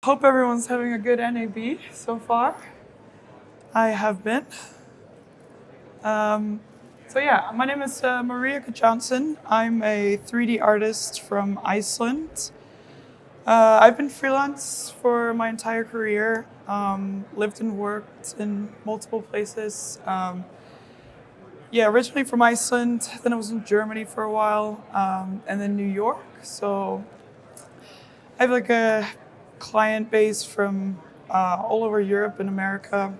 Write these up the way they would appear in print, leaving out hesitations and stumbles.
Hope everyone's having a good NAB so far. I have been. My name is Maria Gudjohnsen. I'm a 3D artist from Iceland. I've been freelance for my entire career, lived and worked in multiple places. Originally from Iceland, then I was in Germany for a while, and then New York. So I have like a client base from all over Europe and America.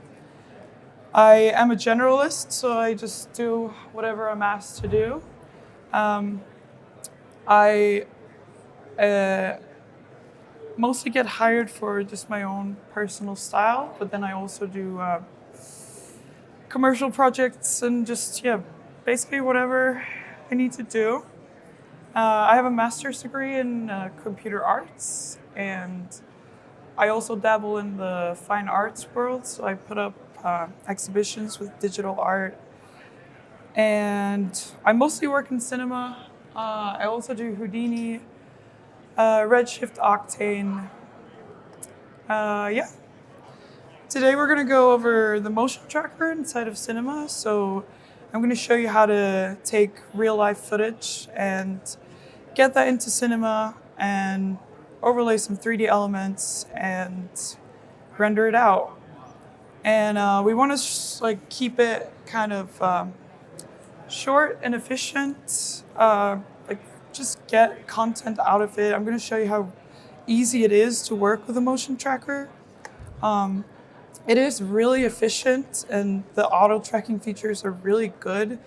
I am a generalist, so I just do whatever I'm asked to do. I mostly get hired for just my own personal style, but then I also do commercial projects and basically whatever I need to do. I have a master's degree in computer arts, and I also dabble in the fine arts world, so I put up exhibitions with digital art. And I mostly work in cinema. I also do Houdini, Redshift, Octane. Today we're going to go over the motion tracker inside of cinema. So I'm going to show you how to take real life footage and get that into cinema and overlay some 3D elements and render it out. And we want to keep it kind of short and efficient. Just get content out of it. I'm going to show you how easy it is to work with a motion tracker. It is really efficient, and the auto tracking features are really good.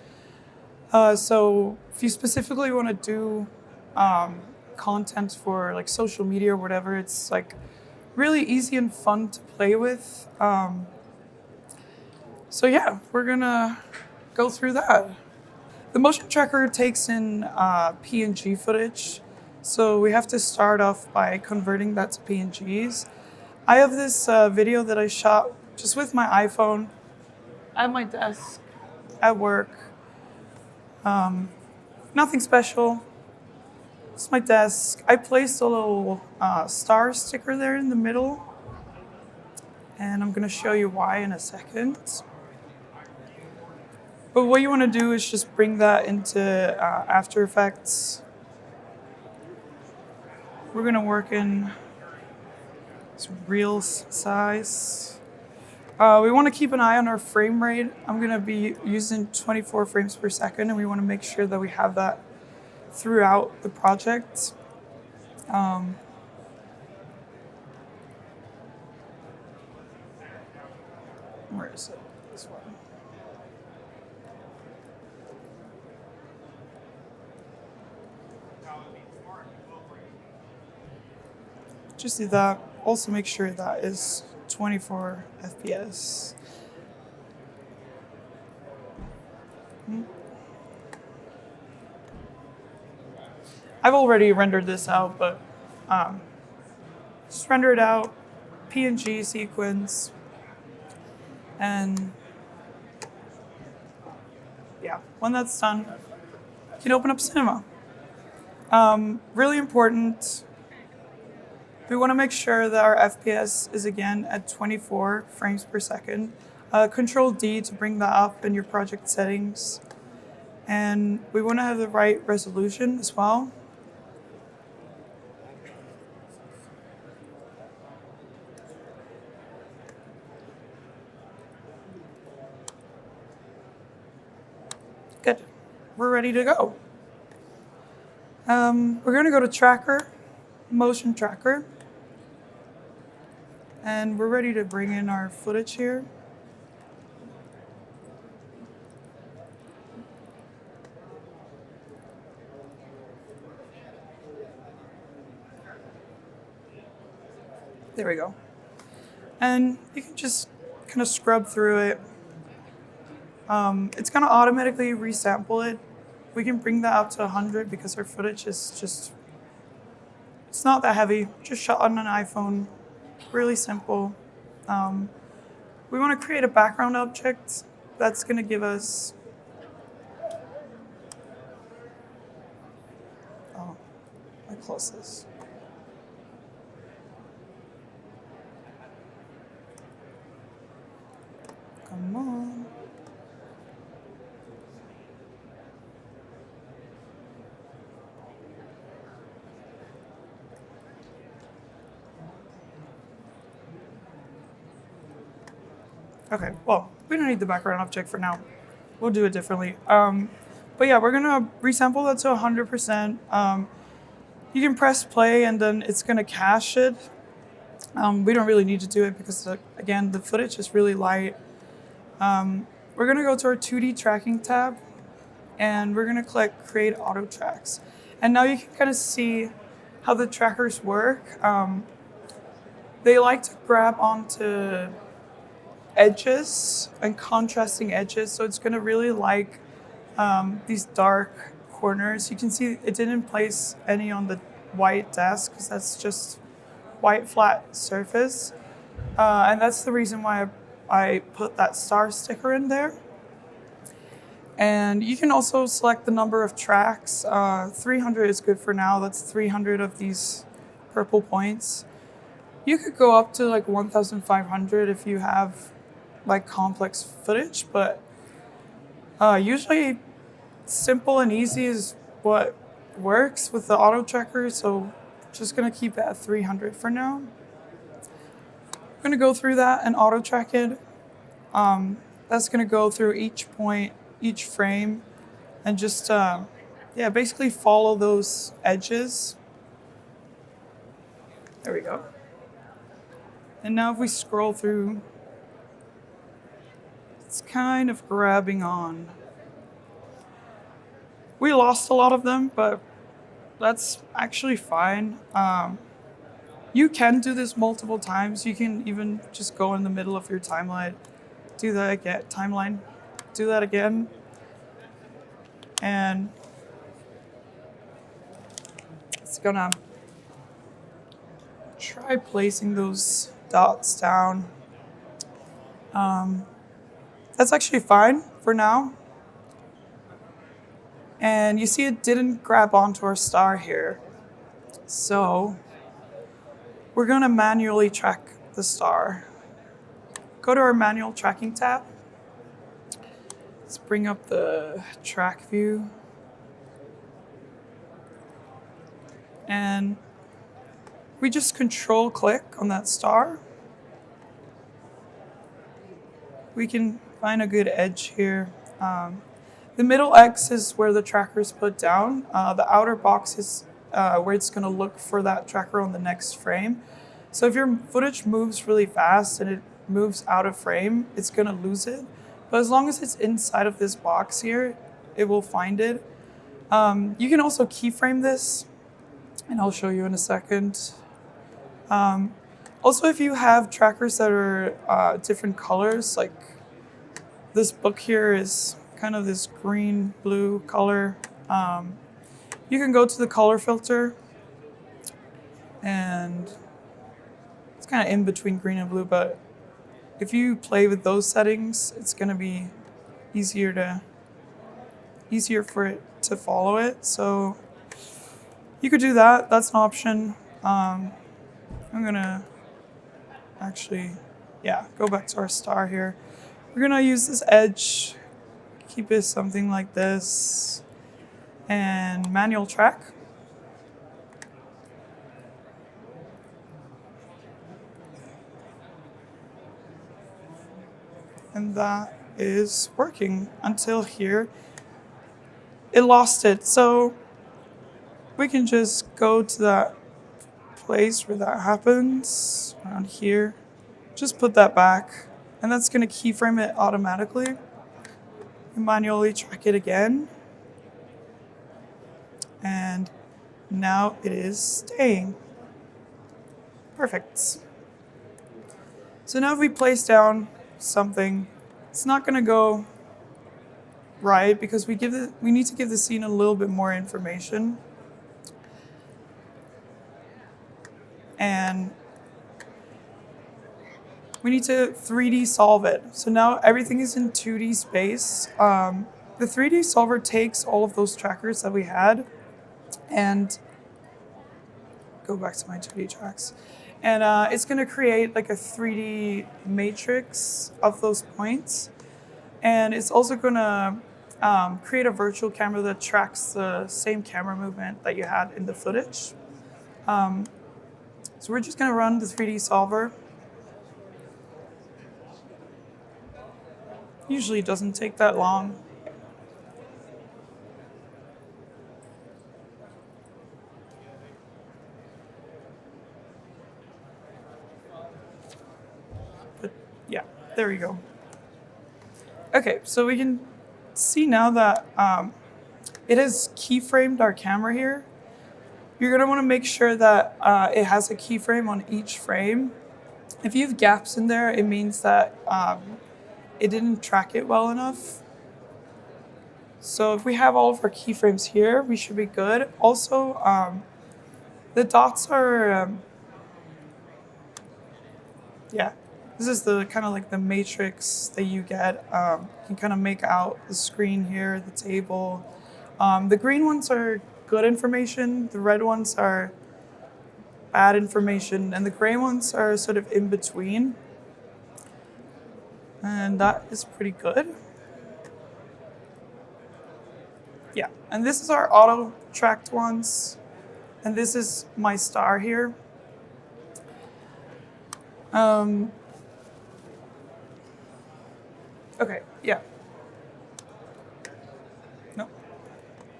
So if you specifically want to do content for like social media or whatever, it's like really easy and fun to play with. We're gonna go through that. The motion tracker takes in PNG footage, so we have to start off by converting that to PNGs. I have this video that I shot just with my iPhone at my desk at work. Nothing special. It's my desk. I placed a little star sticker there in the middle, and I'm going to show you why in a second. But what you want to do is just bring that into After Effects. We're going to work in real size. We want to keep an eye on our frame rate. I'm going to be using 24 frames per second, and we want to make sure that we have that throughout the project. Where is it? This one. Just do that. Also make sure that is 24 FPS. I've already rendered this out, but just render it out, PNG sequence, and when that's done, you can open up Cinema. Really important. We want to make sure that our FPS is again at 24 frames per second. Control D to bring that up in your project settings. And we want to have the right resolution as well. Good. We're ready to go. We're going to go to Tracker, Motion Tracker. And we're ready to bring in our footage here. There we go. And you can just kind of scrub through it. It's going to automatically resample it. We can bring that up to 100 because our footage is it's not that heavy, just shot on an iPhone. Really simple. We want to create a background object that's going to give us. Let me close this. Okay, well, we don't need the background object for now. We'll do it differently. But yeah, we're gonna resample that to 100%. You can press play and then it's gonna cache it. We don't really need to do it because, again, the footage is really light. We're gonna go to our 2D tracking tab and we're gonna click Create Auto Tracks. And now you can kind of see how the trackers work. They like to grab onto edges and contrasting edges, so it's gonna really like these dark corners. You can see it didn't place any on the white desk because that's just white flat surface. And that's the reason why I put that star sticker in there. And you can also select the number of tracks. 300 is good for now. That's 300 of these purple points. You could go up to like 1,500 if you have like complex footage, but usually simple and easy is what works with the auto tracker. So just gonna keep it at 300 for now. I'm gonna go through that and auto track it. That's gonna go through each point, each frame, and just basically follow those edges. There we go. And now if we scroll through, it's kind of grabbing on. We lost a lot of them, but that's actually fine. You can do this multiple times. You can even just go in the middle of your timeline, do that again, do that again. And it's gonna try placing those dots down. That's actually fine for now. And you see it didn't grab onto our star here. So we're gonna manually track the star. Go to our manual tracking tab. Let's bring up the track view. And we just control click on that star. We can find a good edge here. The middle X is where the tracker is put down. The outer box is where it's gonna look for that tracker on the next frame. So if your footage moves really fast and it moves out of frame, it's gonna lose it. But as long as it's inside of this box here, it will find it. You can also keyframe this, and I'll show you in a second. Also, if you have trackers that are different colors, like this book here is kind of this green blue color, you can go to the color filter, and it's kind of in between green and blue, but if you play with those settings, it's going to be easier for it to follow it. So you could do that. That's an option. I'm going to actually, go back to our star here. We're going to use this edge, keep it something like this, and manual track. And that is working until here. It lost it. So we can just go to that place where that happens, around here. Just put that back. And that's going to keyframe it automatically. Manually track it again. And now it is staying. Perfect. So now if we place down something, it's not going to go right because we need to give the scene a little bit more information. And we need to 3D solve it. So now everything is in 2D space. The 3D solver takes all of those trackers that we had and go back to my 2D tracks. And it's going to create like a 3D matrix of those points. And it's also going to create a virtual camera that tracks the same camera movement that you had in the footage. So we're just going to run the 3D solver. Usually doesn't take that long. But yeah, there we go. Okay, so we can see now that it has keyframed our camera here. You're gonna wanna make sure that it has a keyframe on each frame. If you have gaps in there, it means that it didn't track it well enough. So if we have all of our keyframes here, we should be good. Also, the dots are, yeah, this is the kind of like the matrix that you get. You can kind of make out the screen here, the table. The green ones are good information. The red ones are bad information. And the gray ones are sort of in between. And that is pretty good. Yeah, and this is our auto-tracked ones. And this is my star here. Okay, yeah. No.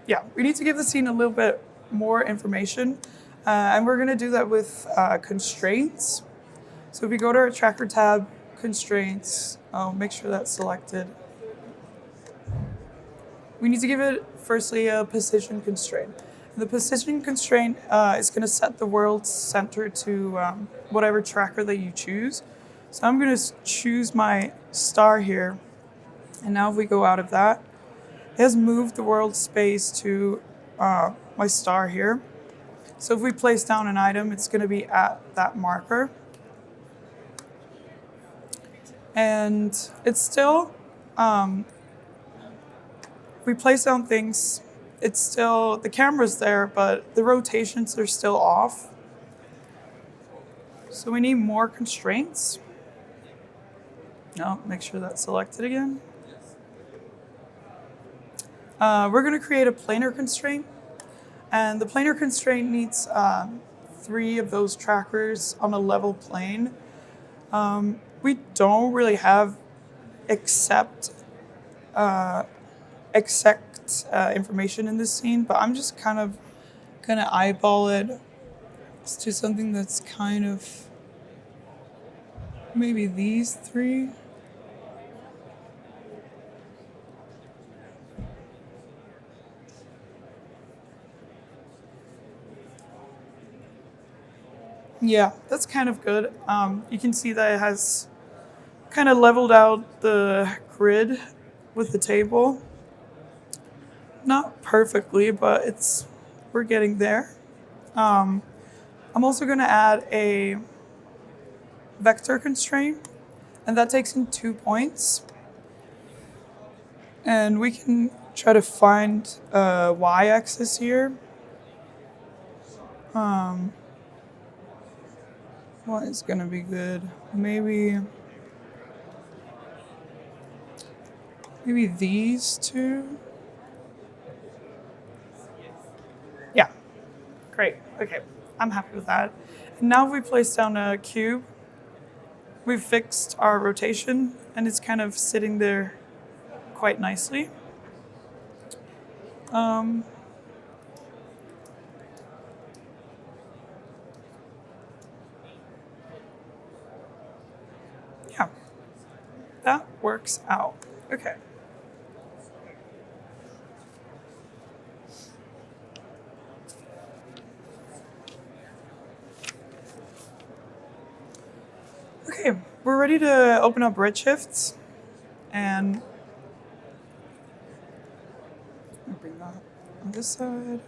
Yeah, we need to give the scene a little bit more information. And we're gonna do that with constraints. So if we go to our tracker tab, constraints, I'll make sure that's selected. We need to give it, firstly, a position constraint. The position constraint is going to set the world center to whatever tracker that you choose. So I'm going to choose my star here. And now if we go out of that, it has moved the world space to my star here. So if we place down an item, it's going to be at that marker. And it's still, if we place down things, it's still, the camera's there, but the rotations are still off. So we need more constraints. No, make sure that's selected again. We're going to create a planar constraint. And the planar constraint needs 3 of those trackers on a level plane. We don't really have exact information in this scene, but I'm just kind of gonna eyeball it to something that's kind of maybe these 3. Yeah, that's kind of good. You can see that it has kind of leveled out the grid with the table. Not perfectly, but we're getting there. I'm also going to add a vector constraint, and that takes in 2 points. And we can try to find a y-axis here. What is going to be good? Maybe these 2. Yeah, great. Okay, I'm happy with that. And now if we place down a cube, we've fixed our rotation, and it's kind of sitting there quite nicely. Yeah, that works out. Okay. Okay, we're ready to open up Redshift, and I'll bring that on this side.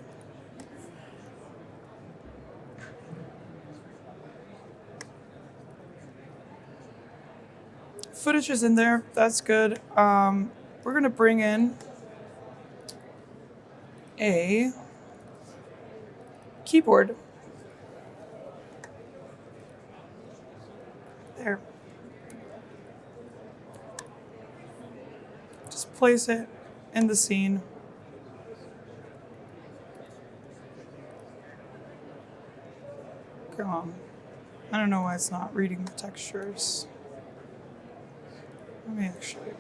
Footage is in there, that's good. We're gonna bring in a keyboard. There. Just place it in the scene. Come on. I don't know why it's not reading the textures. Let me actually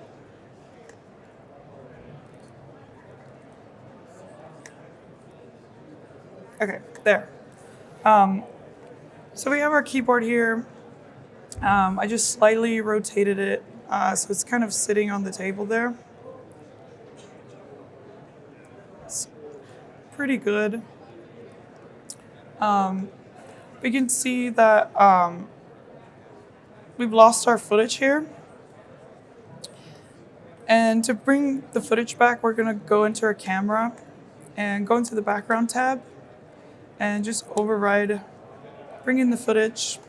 Okay, there. So we have our keyboard here. I just slightly rotated it, so it's kind of sitting on the table there. It's pretty good. We can see that we've lost our footage here. And to bring the footage back, we're gonna go into our camera and go into the background tab and just override, bring in the footage.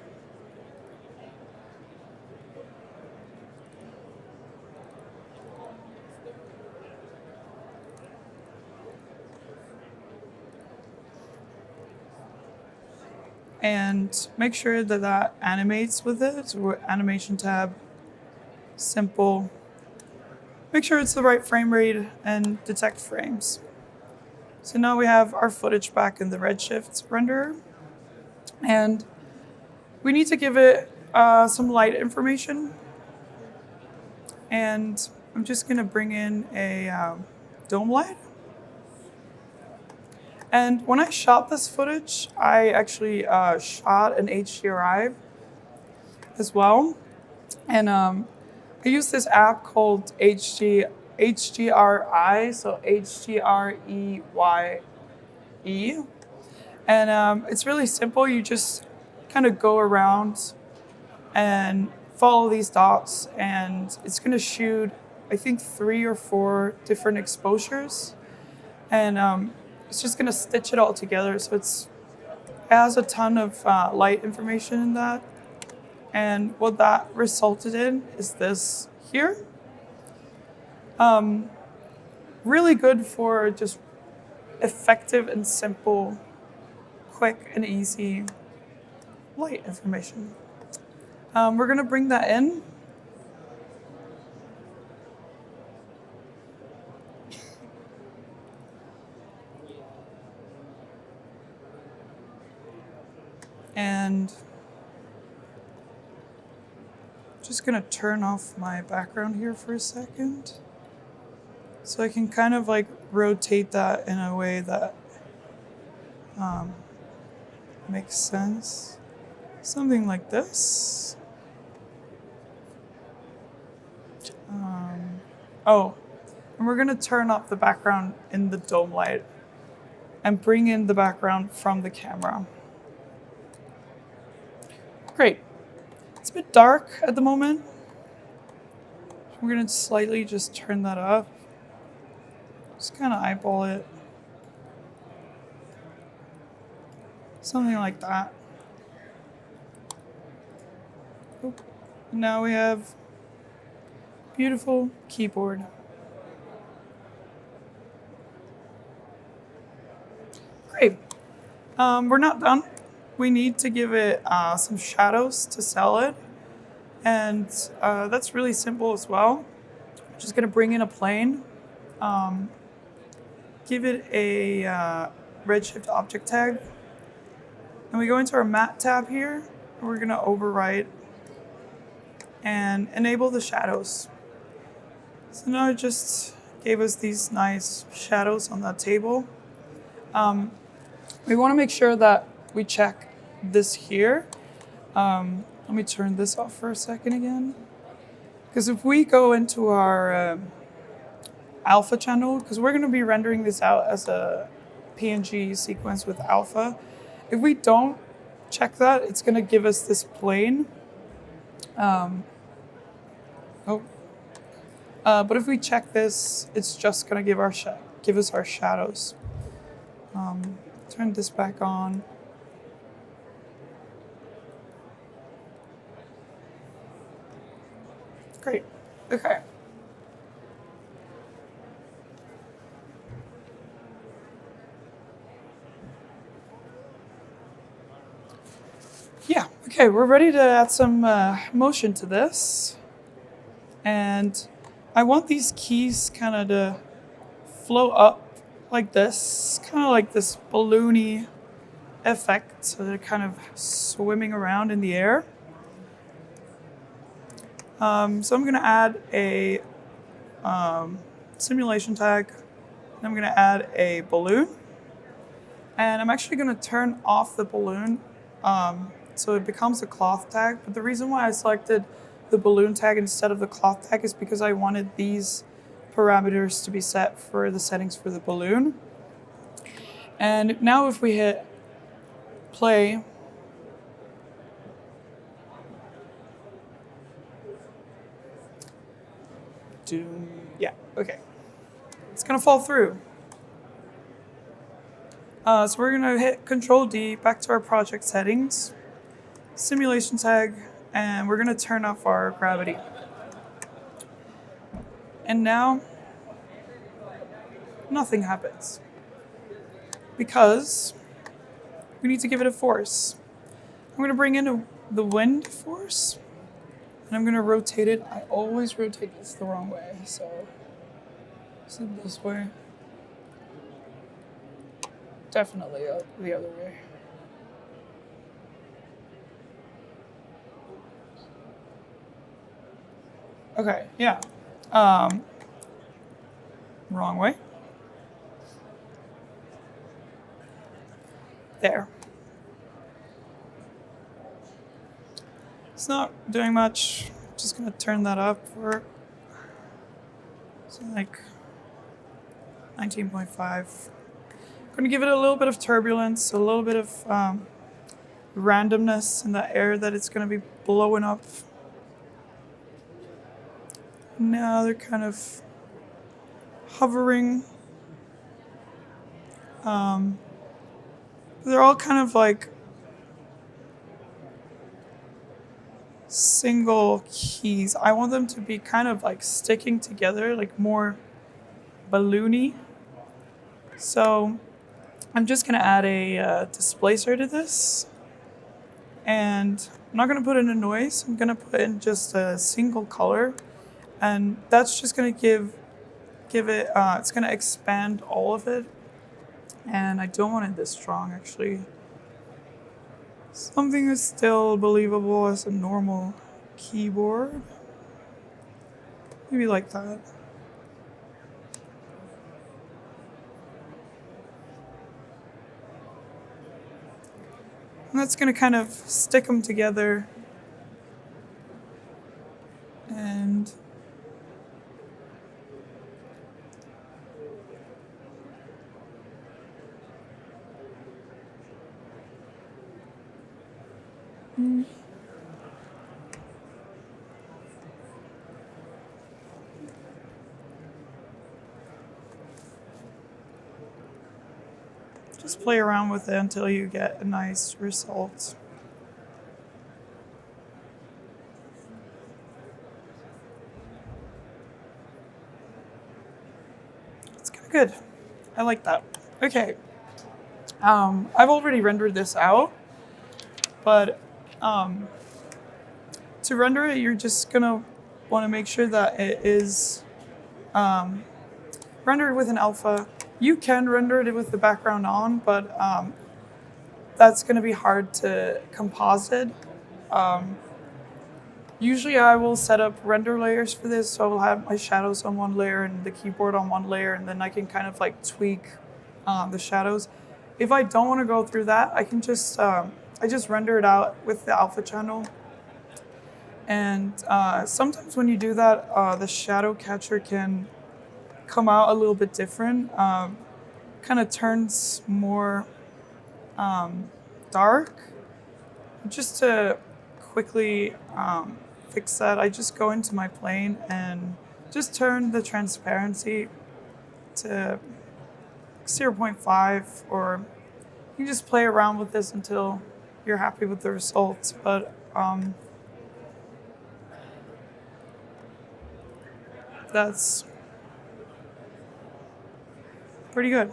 And make sure that that animates with it. So we're animation tab, simple. Make sure it's the right frame rate and detect frames. So now we have our footage back in the Redshift renderer. And we need to give it some light information. And I'm just gonna bring in a dome light. And when I shot this footage, I actually shot an HDRI as well. And I use this app called HDRI, so HDREYE. And it's really simple. You just kind of go around and follow these dots, and it's going to shoot, I think, 3 or 4 different exposures. And it's just going to stitch it all together. So it has a ton of light information in that. And what that resulted in is this here. Really good for just effective and simple, quick and easy light information. We're gonna bring that in. And just gonna turn off my background here for a second. So I can kind of like rotate that in a way that makes sense. Something like this. And we're gonna turn off the background in the dome light and bring in the background from the camera. Great. It's a bit dark at the moment. We're gonna slightly just turn that up. Just kind of eyeball it. Something like that. Oh. Now we have beautiful keyboard. Great. We're not done. We need to give it some shadows to sell it. And that's really simple as well. Just gonna bring in a plane. Give it a Redshift object tag. And we go into our matte tab here. And we're gonna overwrite and enable the shadows. So now it just gave us these nice shadows on that table. We wanna make sure that we check this here. Let me turn this off for a second again. Because if we go into our alpha channel, because we're going to be rendering this out as a PNG sequence with alpha. If we don't check that, it's going to give us this plane. But if we check this, it's just going to give us our shadows. Turn this back on. Great. Okay. Yeah, okay, we're ready to add some motion to this. And I want these keys kind of to flow up like this, kind of like this balloony effect. So they're kind of swimming around in the air. So I'm gonna add a simulation tag. I'm gonna add a balloon. And I'm actually going to turn off the balloon so it becomes a cloth tag. But the reason why I selected the balloon tag instead of the cloth tag is because I wanted these parameters to be set for the settings for the balloon. And now if we hit play, yeah, okay. It's gonna fall through. So we're gonna hit Control D, back to our project settings, simulation tag, and we're gonna turn off our gravity. And now, nothing happens. Because we need to give it a force. I'm gonna bring in the wind force, and I'm gonna rotate it. I always rotate this the wrong way, so is it this way? Definitely the other way. Okay, yeah. Wrong way. There. It's not doing much. Just gonna turn that up for like 19.5. I'm gonna give it a little bit of turbulence, a little bit of randomness in the air that it's gonna be blowing up. Now they're kind of hovering. They're all kind of like single keys. I want them to be kind of like sticking together, like more balloony. So I'm just gonna add a displacer to this, and I'm not gonna put in a noise. I'm gonna put in just a single color, and that's just gonna give it. It's gonna expand all of it, and I don't want it this strong actually. Something that's still believable as a normal keyboard. Maybe like that. And that's gonna kind of stick them together. And just play around with it until you get a nice result. It's kind of good. I like that. Okay. I've already rendered this out, but to render it, you're just gonna want to make sure that it is rendered with an alpha. You can render it with the background on, but that's going to be hard to composite. Usually I will set up render layers for this, so I will have my shadows on one layer and the keyboard on one layer, and then I can kind of like tweak the shadows. If I don't want to go through that, I can just I just render it out with the alpha channel. And sometimes when you do that, the shadow catcher can come out a little bit different. Kind of turns more dark. Just to quickly fix that, I just go into my plane and just turn the transparency to 0.5, or you can just play around with this until you're happy with the results. But that's pretty good.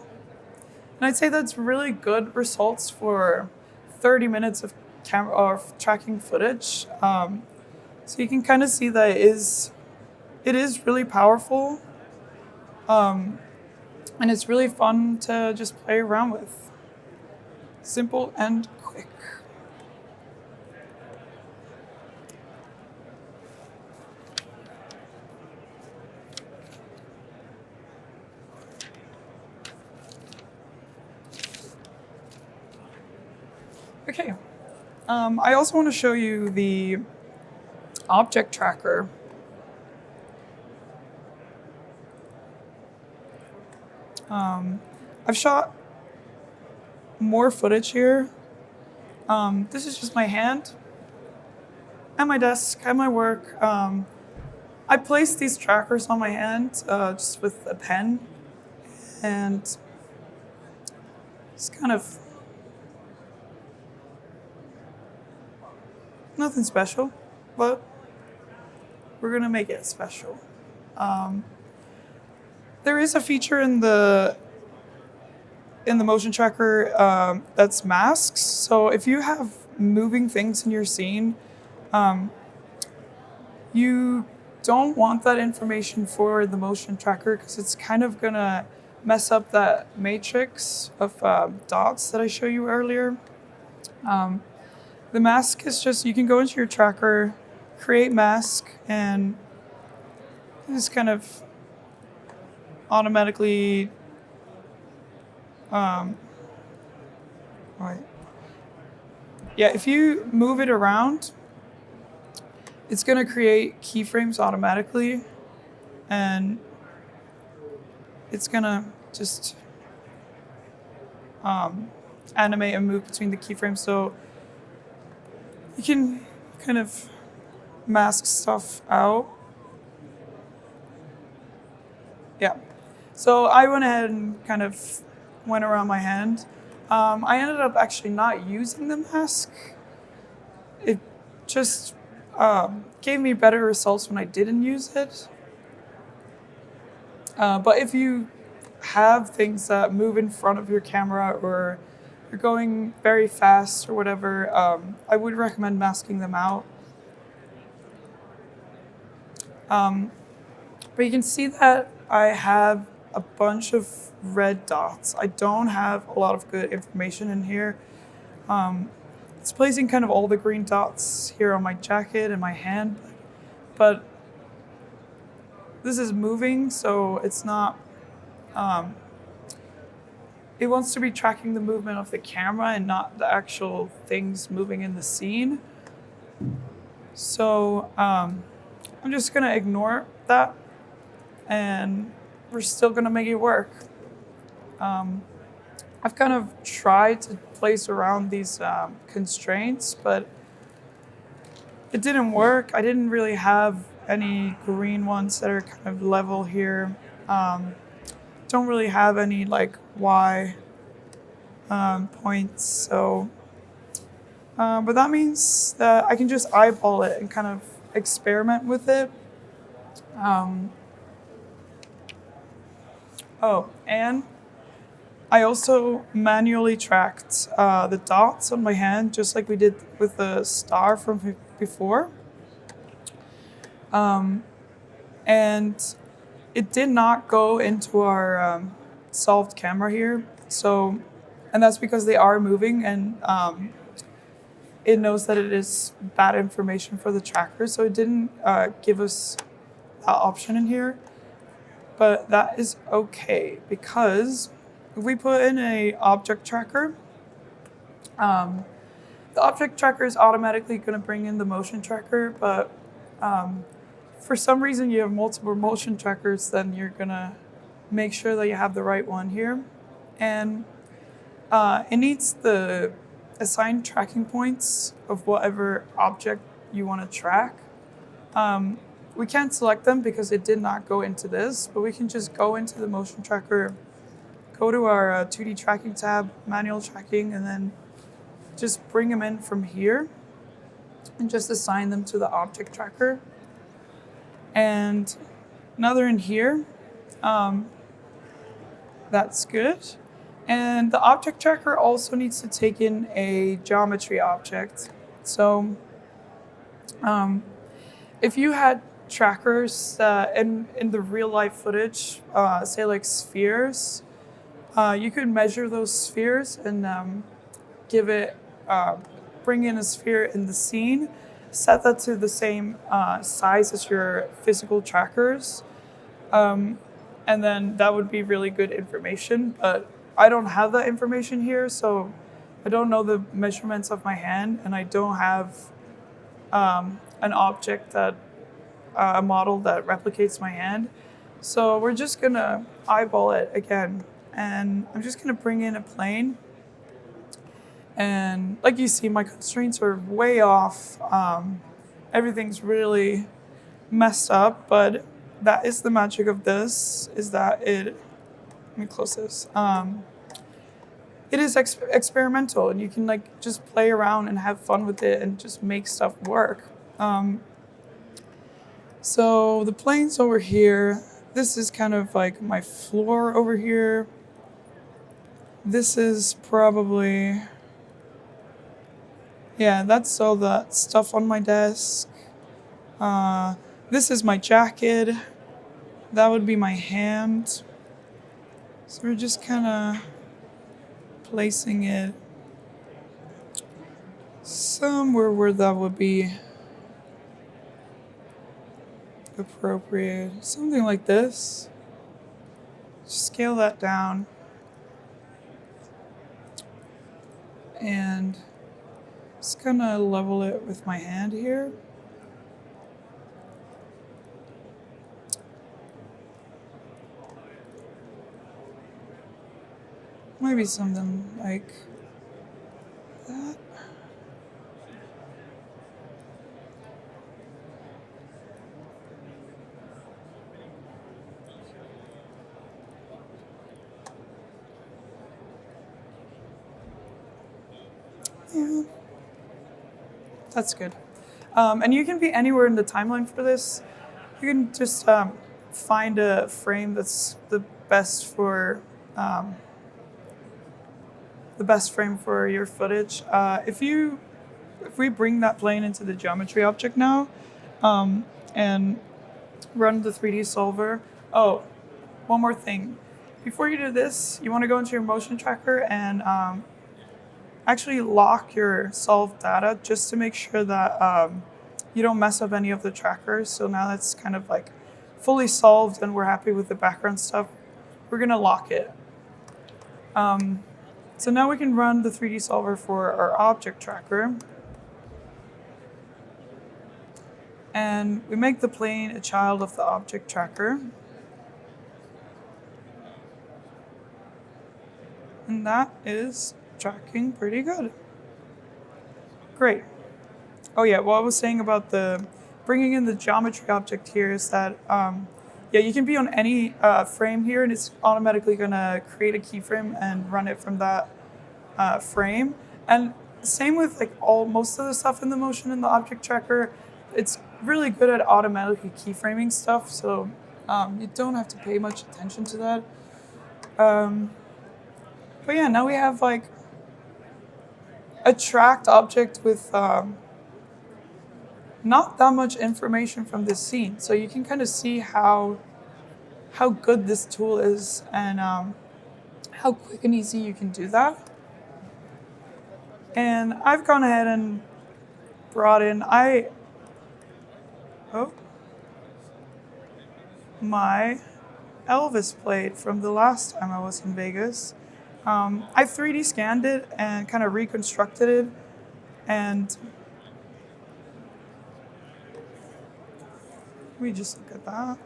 And I'd say that's really good results for 30 minutes of camera or tracking footage. So you can kind of see that it is really powerful, and it's really fun to just play around with. Simple and quick. Okay. I also want to show you the object tracker. I've shot more footage here. This is just my hand at my desk, at my work. I placed these trackers on my hand just with a pen, and it's kind of nothing special, but we're gonna make it special. There is a feature in the motion tracker that's masks. So if you have moving things in your scene, you don't want that information for the motion tracker because it's kind of gonna mess up that matrix of dots that I showed you earlier. The mask is just, you can go into your tracker, create mask, and just kind of automatically right. Yeah, if you move it around, it's going to create keyframes automatically, and it's going to just animate and move between the keyframes. So you can kind of mask stuff out. Yeah. So I went ahead and kind of went around my hand. I ended up actually not using the mask. It just gave me better results when I didn't use it. But if you have things that move in front of your camera, or you're going very fast or whatever, I would recommend masking them out. But you can see that I have a bunch of red dots. I don't have a lot of good information in here. It's placing kind of all the green dots here on my jacket and my hand, but this is moving, so it's not, it wants to be tracking the movement of the camera and not the actual things moving in the scene. So I'm just gonna ignore that, and we're still gonna make it work. I've kind of tried to place around these constraints, but it didn't work. I didn't really have any green ones that are kind of level here. Don't really have any like Y points, so but that means that I can just eyeball it and kind of experiment with it. Oh, and I also manually tracked the dots on my hand, just like we did with the star from before. And it did not go into our solved camera here. So, and that's because they are moving, and it knows that it is bad information for the tracker. So it didn't give us that option in here. But that is okay, because if we put in a object tracker, the object tracker is automatically going to bring in the motion tracker, but for some reason you have multiple motion trackers, then you're going to make sure that you have the right one here. And it needs the assigned tracking points of whatever object you want to track. We can't select them because it did not go into this, but we can just go into the motion tracker, go to our 2D tracking tab, manual tracking, and then just bring them in from here and just assign them to the object tracker. And now they're in here. That's good. And the object tracker also needs to take in a geometry object. So if you had trackers in the real life footage, say like spheres, you could measure those spheres and give it, bring in a sphere in the scene, set that to the same size as your physical trackers, and then that would be really good information. But I don't have that information here, so I don't know the measurements of my hand, and I don't have an object that, a model that replicates my hand. So we're just gonna eyeball it again. And I'm just gonna bring in a plane. And like you see, my constraints are way off. Everything's really messed up, but that is the magic of this, is that let me close this. It is experimental, and you can like just play around and have fun with it and just make stuff work. So the plane's over here. This is kind of like my floor over here. This is probably, yeah, that's all the stuff on my desk. This is my jacket. That would be my hand. So we're just kind of placing it somewhere where that would be appropriate. Something like this. Scale that down. And just gonna level it with my hand here. Maybe something like that. Yeah, that's good. And you can be anywhere in the timeline for this. You can just find a frame that's the best for your footage. If we bring that plane into the geometry object now, and run the 3D solver. Oh, one more thing. Before you do this, you want to go into your motion tracker and actually lock your solved data just to make sure that you don't mess up any of the trackers. So now that's kind of like fully solved and we're happy with the background stuff. We're gonna lock it. So now we can run the 3D solver for our object tracker. And we make the plane a child of the object tracker. And that is tracking pretty good. Great. Oh yeah, what I was saying about the bringing in the geometry object here is that, yeah, you can be on any frame here and it's automatically gonna create a keyframe and run it from that frame. And same with like most of the stuff in the motion in the object tracker, it's really good at automatically keyframing stuff, so you don't have to pay much attention to that. But yeah, now we have like a tracked object with not that much information from this scene. So you can kind of see how good this tool is and how quick and easy you can do that. And I've gone ahead and brought in my Elvis plate from the last time I was in Vegas. I 3D scanned it and kind of reconstructed it, and we just look at that.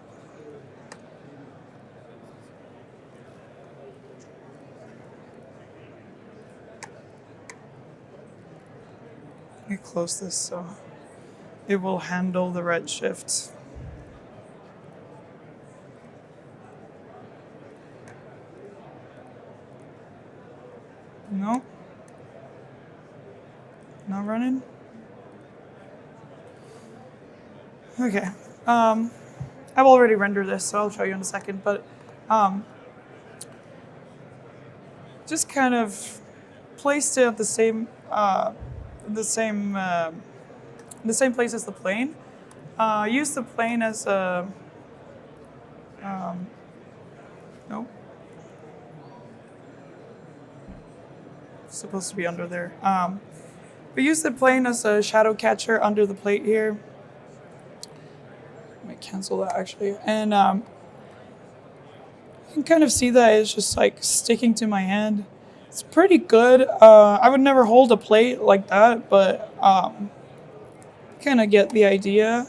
Let me close this so it will handle the Redshift. No. Not running. Okay. I've already rendered this, so I'll show you in a second. But just kind of placed it at the same place as the plane. Use the plane as a nope. Supposed to be under there. We use the plane as a shadow catcher under the plate here. Let me cancel that actually. And you can kind of see that it's just like sticking to my hand. It's pretty good. I would never hold a plate like that, but kind of get the idea.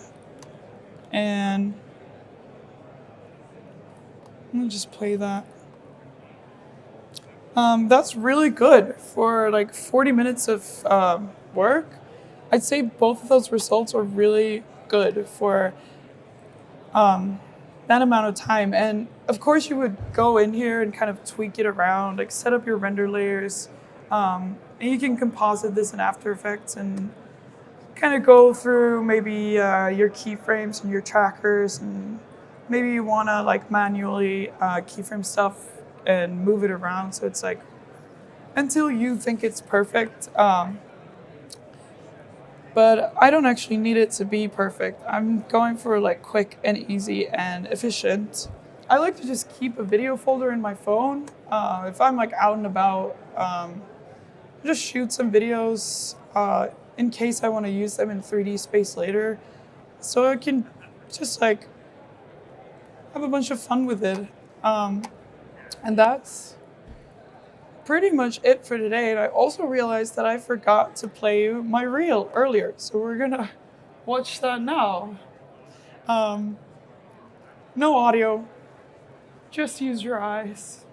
And let me just play that. That's really good for like 40 minutes of work. I'd say both of those results are really good for that amount of time. And of course, you would go in here and kind of tweak it around, like set up your render layers. And you can composite this in After Effects and kind of go through maybe your keyframes and your trackers, and maybe you want to like manually keyframe stuff and move it around so it's like until you think it's perfect. But I don't actually need it to be perfect. I'm going for like quick and easy and efficient. I like to just keep a video folder in my phone. If I'm like out and about, just shoot some videos in case I want to use them in 3D space later. So I can just like have a bunch of fun with it. And that's pretty much it for today. And I also realized that I forgot to play my reel earlier. So we're gonna watch that now. No audio, just use your eyes.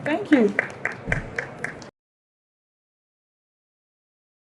Thank you.